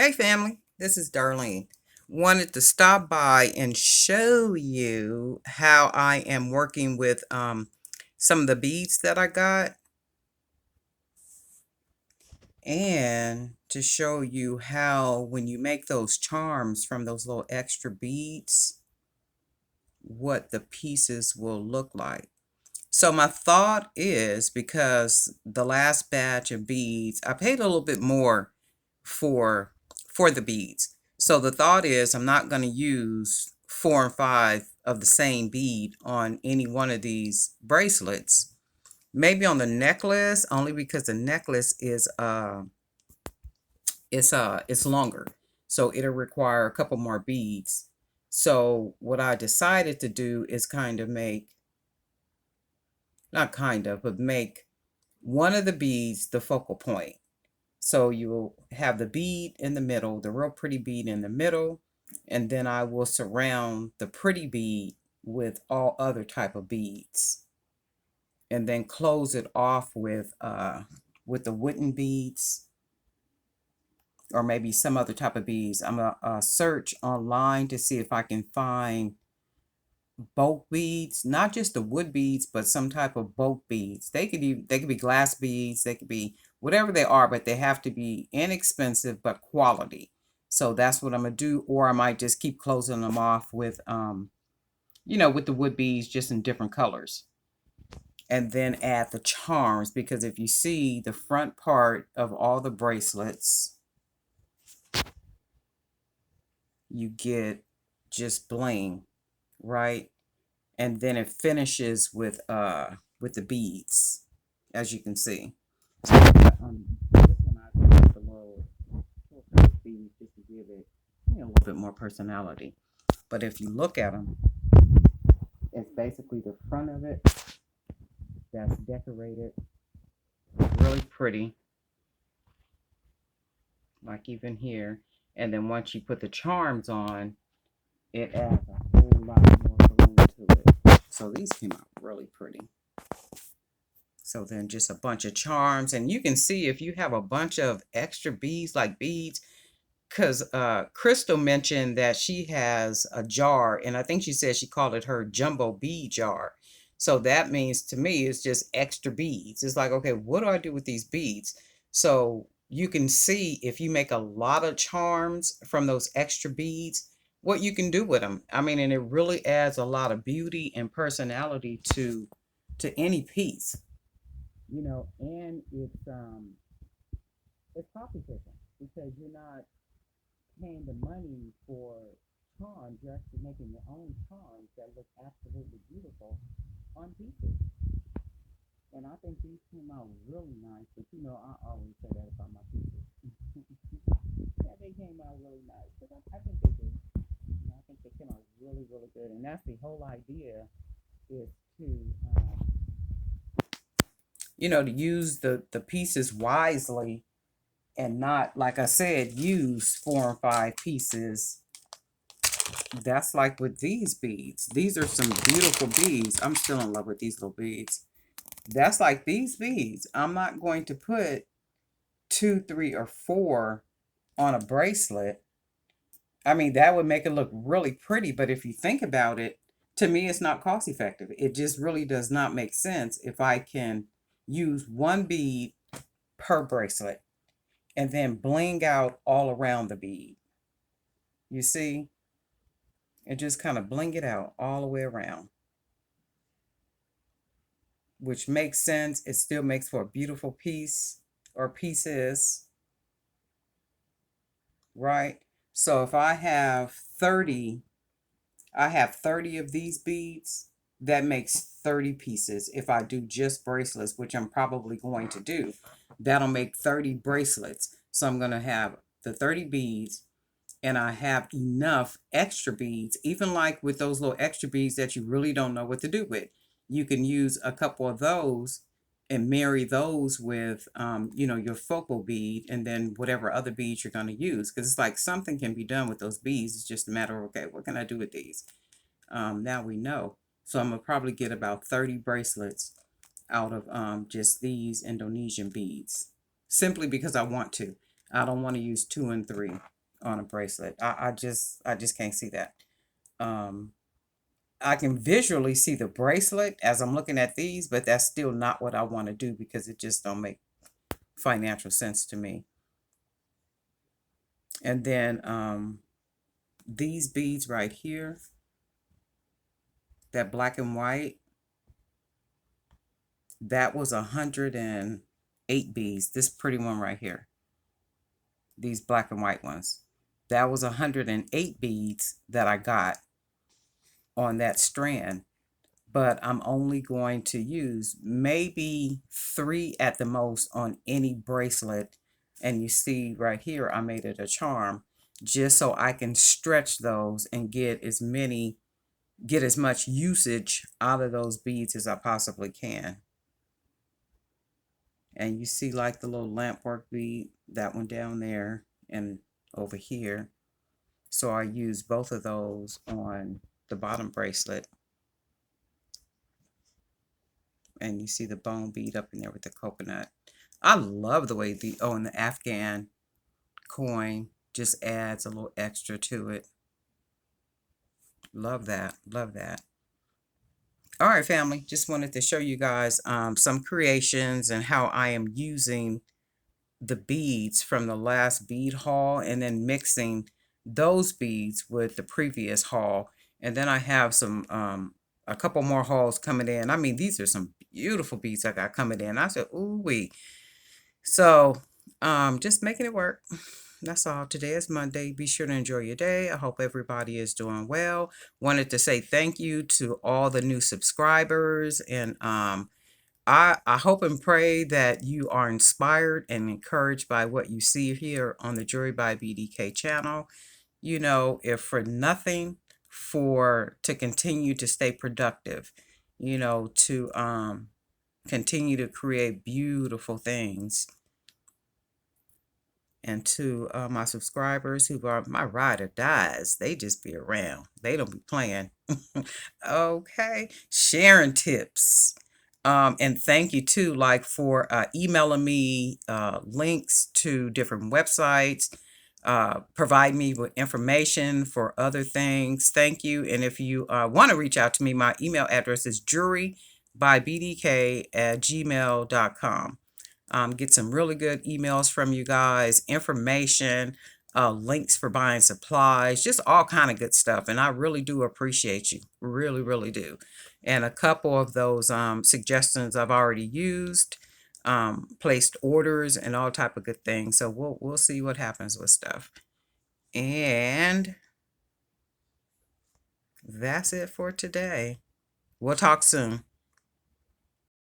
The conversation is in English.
Hey family, this is Darlene. Wanted to stop by and show you how I am working with some of the beads that I got, and to show you how when you make those charms from those little extra beads, what the pieces will look like. So my thought is, because the last batch of beads, I paid a little bit more for the beads. So the thought is I'm not going to use 4 and 5 of the same bead on any one of these bracelets. Maybe on the necklace, only because the necklace is it's longer. So it'll require a couple more beads. So what I decided to do is kind of make, not kind of, but make one of the beads the focal point. So you'll have the bead in the middle, the real pretty bead in the middle, and then I will surround the pretty bead with all other type of beads, and then close it off with the wooden beads, or maybe some other type of beads. I'm gonna search online to see if I can find bulk beads, not just the wood beads, but some type of bulk beads. They could be glass beads, they could be whatever they are, but they have to be inexpensive but quality. So that's what I'm gonna do, or I might just keep closing them off with with the wood beads, just in different colors. And then add the charms, because if you see the front part of all the bracelets, you get just bling, right? And then it finishes with the beads, as you can see. So this one I put the little beads just to give it a little bit more personality. But if you look at them, it's basically the front of it that's decorated really pretty, like even here. And then once you put the charms on, it adds a whole lot more balloon to it. So these came out really pretty. So then just a bunch of charms, and you can see if you have a bunch of extra beads, like beads, because Crystal mentioned that she has a jar, and I think she said she called it her jumbo bead jar. So that means to me it's just extra beads. It's like, okay, what do I do with these beads? So you can see if you make a lot of charms from those extra beads, what you can do with them. I mean, and it really adds a lot of beauty and personality to any piece, and it's cost efficient, because you're not paying the money for charms. You're actually making your own charms that look absolutely beautiful on pieces. And I think these came out really nice, but I always say that about my pieces. Yeah, they came out really nice, but I think they did. I think they came out really, really good, and that's the whole idea, is to to use the pieces wisely, and not, like I said, use 4 and 5 pieces. That's like with these beads. These are some beautiful beads. I'm still in love with these little beads. That's like these beads. I'm not going to put 2, 3, or 4 on a bracelet. I mean, that would make it look really pretty, but if you think about it, to me, it's not cost effective. It just really does not make sense if I can use one bead per bracelet and then bling out all around the bead. You see? And just kind of bling it out all the way around, which makes sense. It still makes for a beautiful piece, or pieces, right? So if I have 30, of these beads. That makes 30 pieces. If I do just bracelets, which I'm probably going to do, that'll make 30 bracelets. So I'm going to have the 30 beads, and I have enough extra beads, even like with those little extra beads that you really don't know what to do with. You can use a couple of those and marry those with, your focal bead, and then whatever other beads you're going to use. Because it's like something can be done with those beads. It's just a matter of, okay, what can I do with these? Now we know. So I'm going to probably get about 30 bracelets out of just these Indonesian beads, simply because I want to. I don't want to use 2 and 3 on a bracelet. I just can't see that. Um, I can visually see the bracelet as I'm looking at these, but that's still not what I want to do because it just don't make financial sense to me. And then these beads right here, that black and white, that was 108 beads. This pretty one right here, these black and white ones, that was 108 beads that I got on that strand. But I'm only going to use maybe 3 at the most on any bracelet. And you see right here, I made it a charm just so I can stretch those and get as much usage out of those beads as I possibly can. And you see like the little lamp work bead, that one down there and over here. So I use both of those on the bottom bracelet. And you see the bone bead up in there with the coconut. I love the way and the Afghan coin just adds a little extra to it. Love that. Love that. All right, family. Just wanted to show you guys some creations and how I am using the beads from the last bead haul and then mixing those beads with the previous haul. And then I have some a couple more hauls coming in. I mean, these are some beautiful beads I got coming in. I said, ooh wee. So just making it work. That's all. Today is Monday. Be sure to enjoy your day. I hope everybody is doing well. Wanted to say thank you to all the new subscribers, and I hope and pray that you are inspired and encouraged by what you see here on the Jewelry by BDK channel. You know, if for nothing, to continue to stay productive, you know, to continue to create beautiful things. And to my subscribers who are my ride or dies, they just be around. They don't be playing. Okay. Sharing tips. And thank you too, like for emailing me links to different websites, provide me with information for other things. Thank you. And if you want to reach out to me, my email address is jewelrybydk@gmail.com. Get some really good emails from you guys, information, links for buying supplies, just all kind of good stuff. And I really do appreciate you. Really, really do. And a couple of those suggestions I've already used, placed orders and all type of good things. So we'll see what happens with stuff. And that's it for today. We'll talk soon.